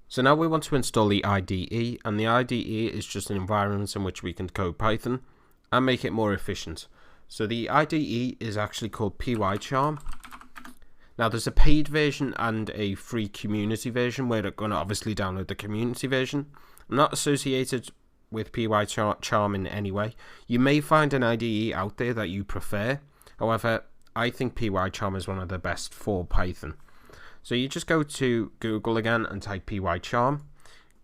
So now we want to install the IDE, and the IDE is just an environment in which we can code Python and make it more efficient. So the IDE is actually called PyCharm. Now there's a paid version and a free community version. We're going to obviously download the community version. I'm not associated with PyCharm in any way. You may find an IDE out there that you prefer. However, I think PyCharm is one of the best for Python. So you just go to Google again and type PyCharm.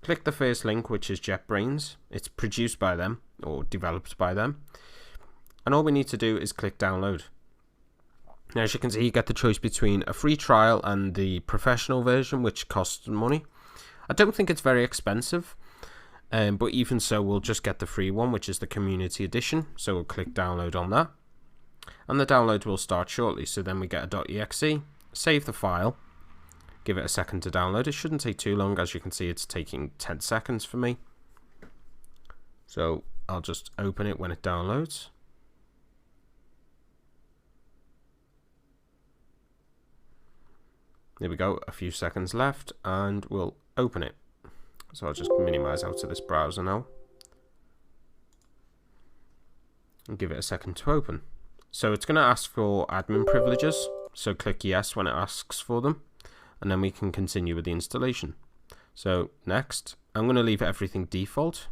Click the first link, which is JetBrains. It's produced by them or developed by them. And all we need to do is click download. Now, as you can see, you get the choice between a free trial and the professional version, which costs money. I don't think it's very expensive, but even so, we'll just get the free one, which is the community edition. So we'll click download on that. And the download will start shortly. So then we get a .exe, save the file. Give it a second to download. It shouldn't take too long. As you can see, it's taking 10 seconds for me. So I'll just open it when it downloads. There we go, a few seconds left, and we'll open it. So I'll just minimize out of this browser now. And give it a second to open. So it's going to ask for admin privileges. So click yes when it asks for them. And then we can continue with the installation. So next, I'm going to leave everything default,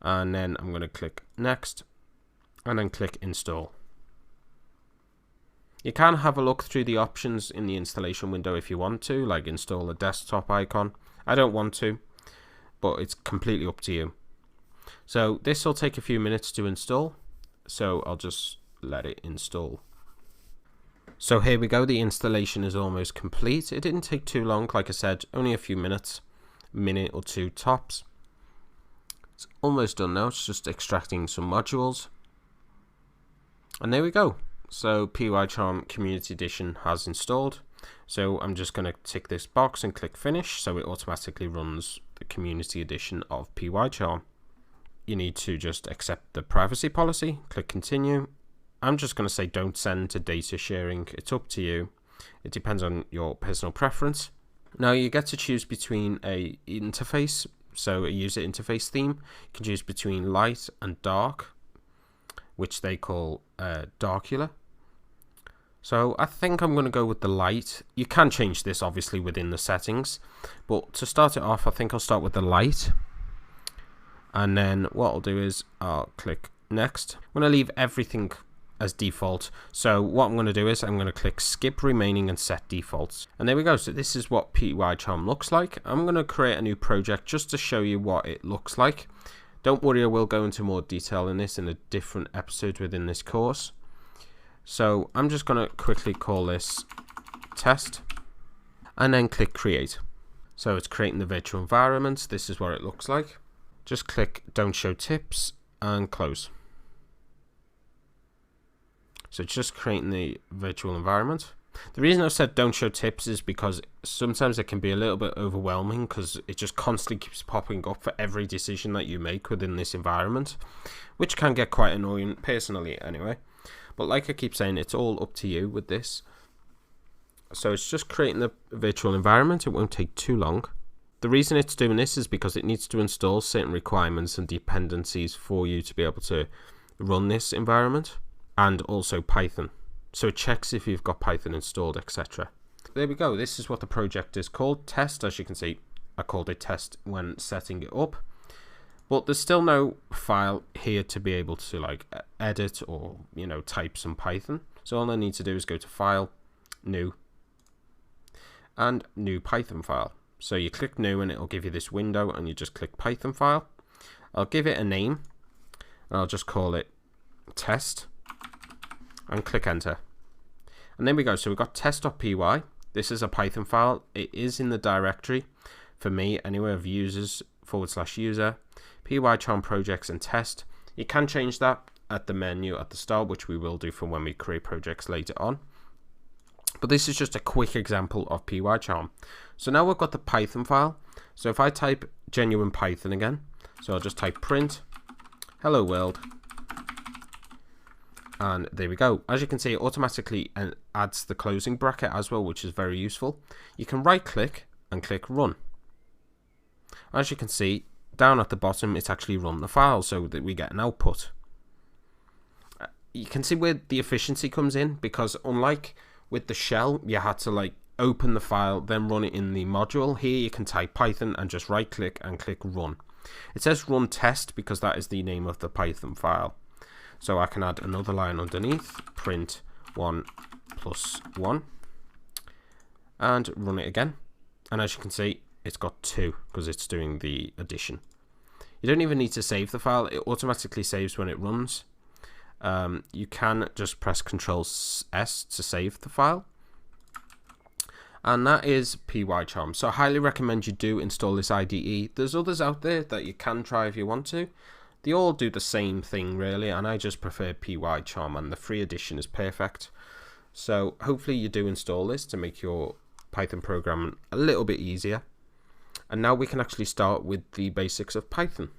and then I'm going to click next and then click install. You can have a look through the options in the installation window if you want to, like install a desktop icon. I don't want to, but it's completely up to you. So this will take a few minutes to install, so I'll just let it install. So here we go, the installation is almost complete. It didn't take too long, like I said, only a few minutes, minute or two tops. It's almost done now, it's just extracting some modules. And there we go. So PyCharm Community Edition has installed. So I'm just going to tick this box and click finish, so it automatically runs the Community Edition of PyCharm. You need to just accept the privacy policy, click continue. I'm just going to say don't send to data sharing. It's up to you. It depends on your personal preference. Now you get to choose between a interface, so a user interface theme. You can choose between light and dark, which they call Darkular. So I think I'm going to go with the light. You can change this obviously within the settings, but to start it off, I think I'll start with the light. And then what I'll do is I'll click next. I'm going to leave everything as default. So what I'm going to do is I'm going to click skip remaining and set defaults. And there we go. So this is what PyCharm looks like. I'm going to create a new project just to show you what it looks like. Don't worry, I will go into more detail in this in a different episode within this course. So I'm just going to quickly call this test and then click create. So it's creating the virtual environment. This is what it looks like. Just click don't show tips and close. So it's just creating the virtual environment. The reason I said don't show tips is because sometimes it can be a little bit overwhelming because it just constantly keeps popping up for every decision that you make within this environment, which can get quite annoying personally anyway. But like I keep saying, it's all up to you with this. So it's just creating the virtual environment. It won't take too long. The reason it's doing this is because it needs to install certain requirements and dependencies for you to be able to run this environment. And also Python. So it checks if you've got Python installed, etc. There we go. This is what the project is called, test. As you can see, I called it test when setting it up. But there's still no file here to be able to like edit or, type some Python. So all I need to do is go to File, New, and New Python file. So you click New and it'll give you this window and you just click Python file. I'll give it a name and I'll just call it test. And click enter. And there we go. So we've got test.py. This is a Python file. It is in the directory for me anyway of users/user, PyCharm projects and test. You can change that at the menu at the start, which we will do for when we create projects later on. But this is just a quick example of PyCharm. So now we've got the Python file. So if I type genuine Python again, so I'll just type print hello world. And there we go. As you can see, it automatically adds the closing bracket as well, which is very useful. You can right click and click run. As you can see, down at the bottom, it's actually run the file so that we get an output. You can see where the efficiency comes in, because unlike with the shell, you had to like open the file, then run it in the module. Here you can type Python and just right click and click run. It says run test because that is the name of the Python file. So I can add another line underneath, print 1 + 1, and run it again. And as you can see, it's got 2 because it's doing the addition. You don't even need to save the file, it automatically saves when it runs. You can just press Ctrl+S to save the file. And that is PyCharm. So I highly recommend you do install this IDE. There's others out there that you can try if you want to. They all do the same thing really, and I just prefer PyCharm, and the free edition is perfect. So hopefully you do install this to make your Python programming a little bit easier. And now we can actually start with the basics of Python.